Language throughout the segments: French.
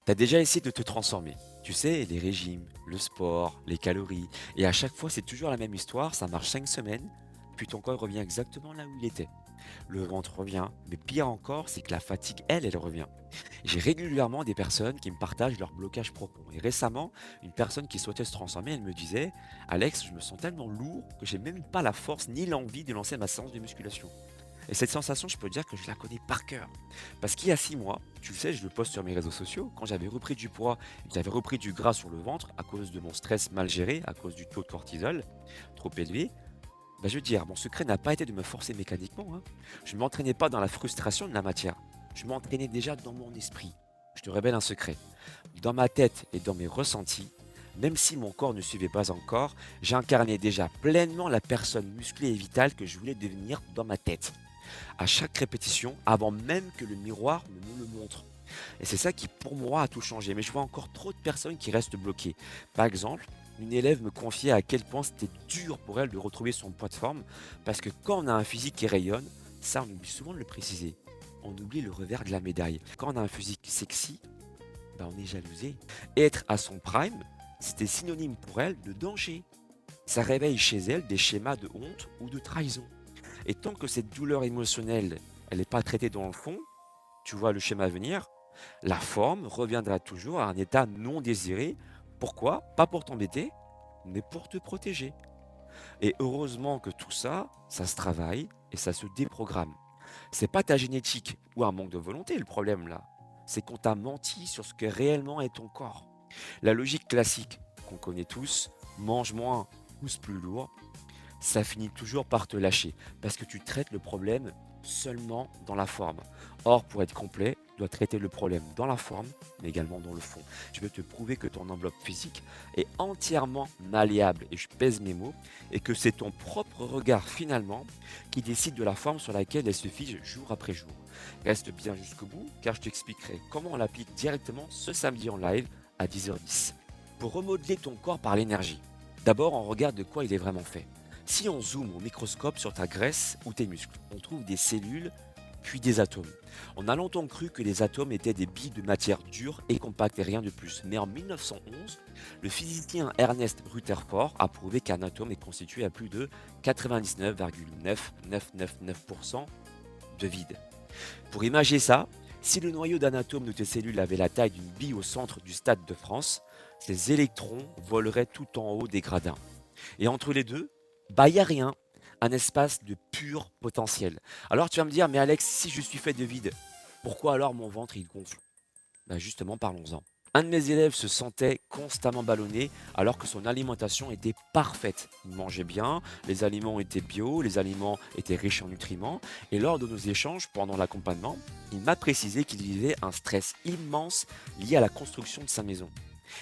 T'as déjà essayé de te transformer. Tu sais, les régimes, le sport, les calories. Et à chaque fois, c'est toujours la même histoire. Ça marche 5 semaines, puis ton corps revient exactement là où il était. Le ventre revient, mais pire encore, c'est que la fatigue, elle revient. J'ai régulièrement des personnes qui me partagent leur blocage profond. Et récemment, une personne qui souhaitait se transformer, elle me disait: Alex, je me sens tellement lourd que j'ai même pas la force ni l'envie de lancer ma séance de musculation. Et cette sensation, je peux dire que je la connais par cœur. Parce qu'il y a 6 mois, tu le sais, je le poste sur mes réseaux sociaux, quand j'avais repris du poids et que j'avais repris du gras sur le ventre à cause de mon stress mal géré, à cause du taux de cortisol trop élevé, bah, je veux dire, mon secret n'a pas été de me forcer mécaniquement, hein. Je ne m'entraînais pas dans la frustration de la matière. Je m'entraînais déjà dans mon esprit. Je te révèle un secret. Dans ma tête et dans mes ressentis, même si mon corps ne suivait pas encore, j'incarnais déjà pleinement la personne musclée et vitale que je voulais devenir dans ma tête à chaque répétition avant même que le miroir ne me le montre. Et c'est ça qui, pour moi, a tout changé. Mais je vois encore trop de personnes qui restent bloquées. Par exemple, une élève me confiait à quel point c'était dur pour elle de retrouver son poids de forme, parce que quand on a un physique qui rayonne, ça on oublie souvent de le préciser. On oublie le revers de la médaille. Quand on a un physique sexy, ben on est jalousé. Et être à son prime, c'était synonyme pour elle de danger. Ça réveille chez elle des schémas de honte ou de trahison. Et tant que cette douleur émotionnelle, elle n'est pas traitée dans le fond, tu vois le schéma venir, la forme reviendra toujours à un état non désiré. Pourquoi? Pas pour t'embêter, mais pour te protéger. Et heureusement que tout ça, ça se travaille et ça se déprogramme. C'est pas ta génétique ou un manque de volonté le problème là. C'est qu'on t'a menti sur ce que réellement est ton corps. La logique classique qu'on connaît tous, mange moins, pousse plus lourd, ça finit toujours par te lâcher parce que tu traites le problème seulement dans la forme. Or, pour être complet, tu dois traiter le problème dans la forme, mais également dans le fond. Je veux te prouver que ton enveloppe physique est entièrement malléable, et je pèse mes mots, et que c'est ton propre regard finalement qui décide de la forme sur laquelle elle se fige jour après jour. Reste bien jusqu'au bout, car je t'expliquerai comment on l'applique directement ce samedi en live à 10h10. Pour remodeler ton corps par l'énergie, d'abord on regarde de quoi il est vraiment fait. Si on zoome au microscope sur ta graisse ou tes muscles, on trouve des cellules puis des atomes. On a longtemps cru que les atomes étaient des billes de matière dure et compacte et rien de plus. Mais en 1911, le physicien Ernest Rutherford a prouvé qu'un atome est constitué à plus de 99,9999% de vide. Pour imager ça, si le noyau d'un atome de tes cellules avait la taille d'une bille au centre du Stade de France, ces électrons voleraient tout en haut des gradins. Et entre les deux, bah, il n'y a rien. Un espace de pur potentiel. Alors tu vas me dire, mais Alex, si je suis fait de vide, pourquoi alors mon ventre il gonfle? Bah justement, parlons-en. Un de mes élèves se sentait constamment ballonné alors que son alimentation était parfaite. Il mangeait bien, les aliments étaient bio, les aliments étaient riches en nutriments. Et lors de nos échanges pendant l'accompagnement, il m'a précisé qu'il vivait un stress immense lié à la construction de sa maison.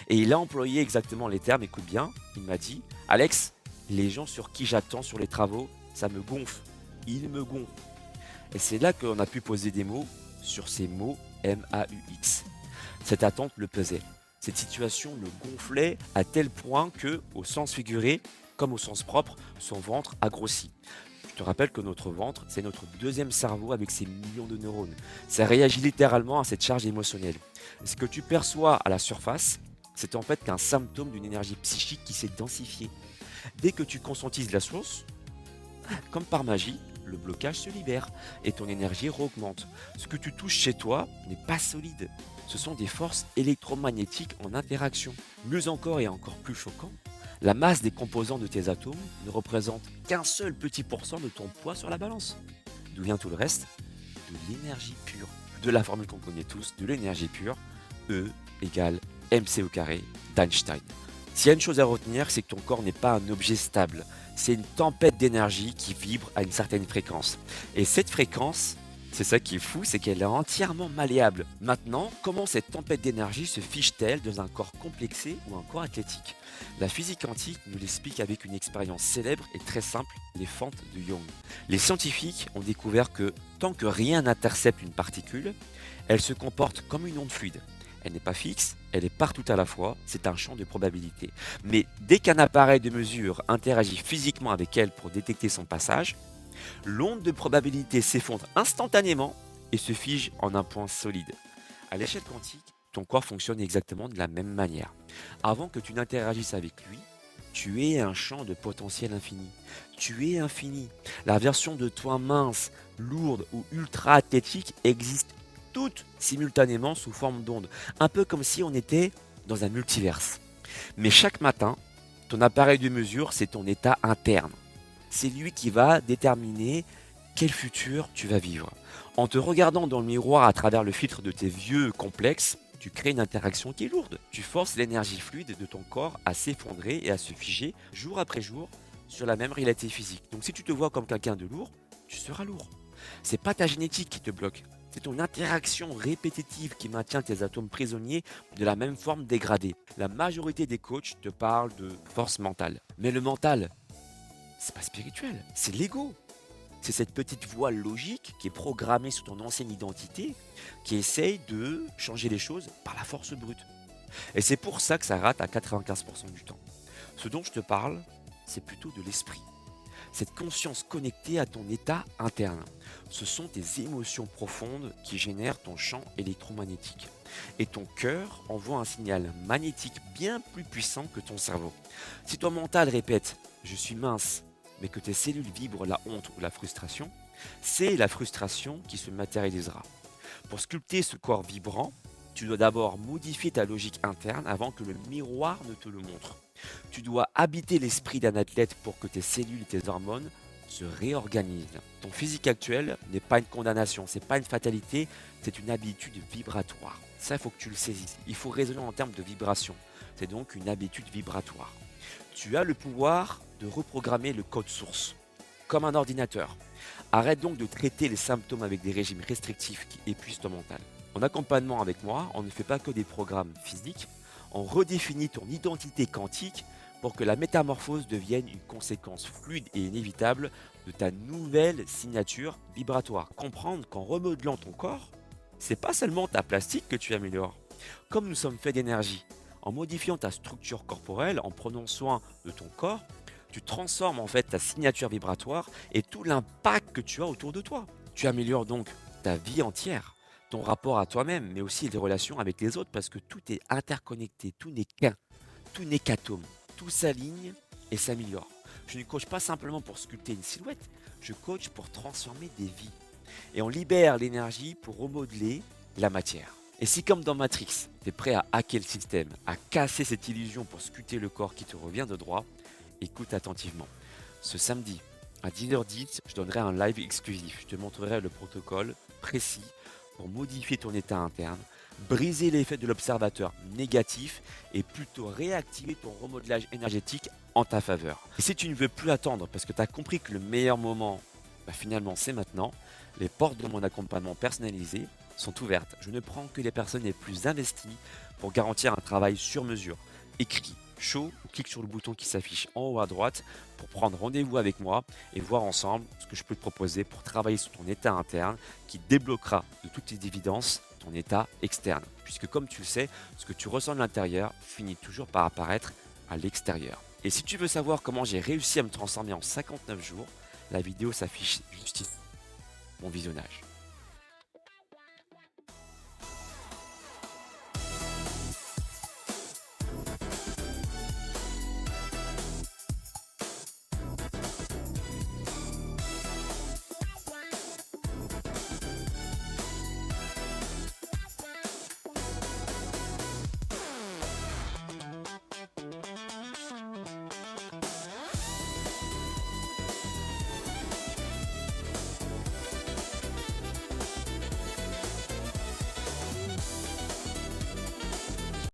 Et il a employé exactement les termes, écoute bien, il m'a dit: Alex, les gens sur qui j'attends sur les travaux, ça me gonfle. Ils me gonflent. Et c'est là qu'on a pu poser des mots sur ces mots MAUX. Cette attente le pesait. Cette situation le gonflait à tel point que, au sens figuré comme au sens propre, son ventre a grossi. Je te rappelle que notre ventre, c'est notre deuxième cerveau avec ses millions de neurones. Ça réagit littéralement à cette charge émotionnelle. Et ce que tu perçois à la surface, c'est en fait qu'un symptôme d'une énergie psychique qui s'est densifiée. Dès que tu conscientises la source, comme par magie, le blocage se libère et ton énergie augmente. Ce que tu touches chez toi n'est pas solide. Ce sont des forces électromagnétiques en interaction. Mieux encore et encore plus choquant, la masse des composants de tes atomes ne représente qu'un seul petit pourcent de ton poids sur la balance. D'où vient tout le reste? De l'énergie pure. De la formule qu'on connaît tous, de l'énergie pure, E égale mc au carré d'Einstein. S'il y a une chose à retenir, c'est que ton corps n'est pas un objet stable. C'est une tempête d'énergie qui vibre à une certaine fréquence. Et cette fréquence, c'est ça qui est fou, c'est qu'elle est entièrement malléable. Maintenant, comment cette tempête d'énergie se fiche-t-elle dans un corps complexé ou un corps athlétique? La physique quantique nous l'explique avec une expérience célèbre et très simple, les fentes de Young. Les scientifiques ont découvert que tant que rien n'intercepte une particule, elle se comporte comme une onde fluide. Elle n'est pas fixe, elle est partout à la fois, c'est un champ de probabilité. Mais dès qu'un appareil de mesure interagit physiquement avec elle pour détecter son passage, l'onde de probabilité s'effondre instantanément et se fige en un point solide. À l'échelle quantique, ton corps fonctionne exactement de la même manière. Avant que tu n'interagisses avec lui, tu es un champ de potentiel infini. Tu es infini. La version de toi mince, lourde ou ultra athlétique existe toutes simultanément sous forme d'ondes. Un peu comme si on était dans un multiverse. Mais chaque matin, ton appareil de mesure, c'est ton état interne. C'est lui qui va déterminer quel futur tu vas vivre. En te regardant dans le miroir à travers le filtre de tes vieux complexes, tu crées une interaction qui est lourde. Tu forces l'énergie fluide de ton corps à s'effondrer et à se figer jour après jour sur la même réalité physique. Donc si tu te vois comme quelqu'un de lourd, tu seras lourd. C'est pas ta génétique qui te bloque, c'est ton interaction répétitive qui maintient tes atomes prisonniers de la même forme dégradée. La majorité des coachs te parlent de force mentale. Mais le mental, c'est pas spirituel, c'est l'ego. C'est cette petite voix logique qui est programmée sous ton ancienne identité qui essaye de changer les choses par la force brute. Et c'est pour ça que ça rate à 95% du temps. Ce dont je te parle, c'est plutôt de l'esprit. Cette conscience connectée à ton état interne. Ce sont tes émotions profondes qui génèrent ton champ électromagnétique. Et ton cœur envoie un signal magnétique bien plus puissant que ton cerveau. Si ton mental répète « je suis mince », mais que tes cellules vibrent la honte ou la frustration, c'est la frustration qui se matérialisera. Pour sculpter ce corps vibrant, tu dois d'abord modifier ta logique interne avant que le miroir ne te le montre. Tu dois habiter l'esprit d'un athlète pour que tes cellules et tes hormones se réorganisent. Ton physique actuel n'est pas une condamnation, c'est pas une fatalité, c'est une habitude vibratoire. Ça, il faut que tu le saisisses. Il faut raisonner en termes de vibration. C'est donc une habitude vibratoire. Tu as le pouvoir de reprogrammer le code source, comme un ordinateur. Arrête donc de traiter les symptômes avec des régimes restrictifs qui épuisent ton mental. En accompagnement avec moi, on ne fait pas que des programmes physiques, on redéfinit ton identité quantique pour que la métamorphose devienne une conséquence fluide et inévitable de ta nouvelle signature vibratoire. Comprendre qu'en remodelant ton corps, c'est pas seulement ta plastique que tu améliores. Comme nous sommes faits d'énergie, en modifiant ta structure corporelle, en prenant soin de ton corps, tu transformes en fait ta signature vibratoire et tout l'impact que tu as autour de toi. Tu améliores donc ta vie entière, ton rapport à toi-même, mais aussi les relations avec les autres parce que tout est interconnecté, tout n'est qu'un, tout n'est qu'atome, tout s'aligne et s'améliore. Je ne coach pas simplement pour sculpter une silhouette, je coach pour transformer des vies. Et on libère l'énergie pour remodeler la matière. Et si comme dans Matrix, tu es prêt à hacker le système, à casser cette illusion pour sculpter le corps qui te revient de droit, écoute attentivement. Ce samedi, à 10h10, je donnerai un live exclusif. Je te montrerai le protocole précis pour modifier ton état interne, briser l'effet de l'observateur négatif et plutôt réactiver ton remodelage énergétique en ta faveur. Et si tu ne veux plus attendre parce que tu as compris que le meilleur moment, finalement c'est maintenant, les portes de mon accompagnement personnalisé sont ouvertes. Je ne prends que les personnes les plus investies pour garantir un travail sur mesure. Écris chaud ou clique sur le bouton qui s'affiche en haut à droite pour prendre rendez-vous avec moi et voir ensemble ce que je peux te proposer pour travailler sur ton état interne qui débloquera de toutes les évidences ton état externe. Puisque comme tu le sais, ce que tu ressens de l'intérieur finit toujours par apparaître à l'extérieur. Et si tu veux savoir comment j'ai réussi à me transformer en 59 jours, la vidéo s'affiche juste ici. Bon visionnage.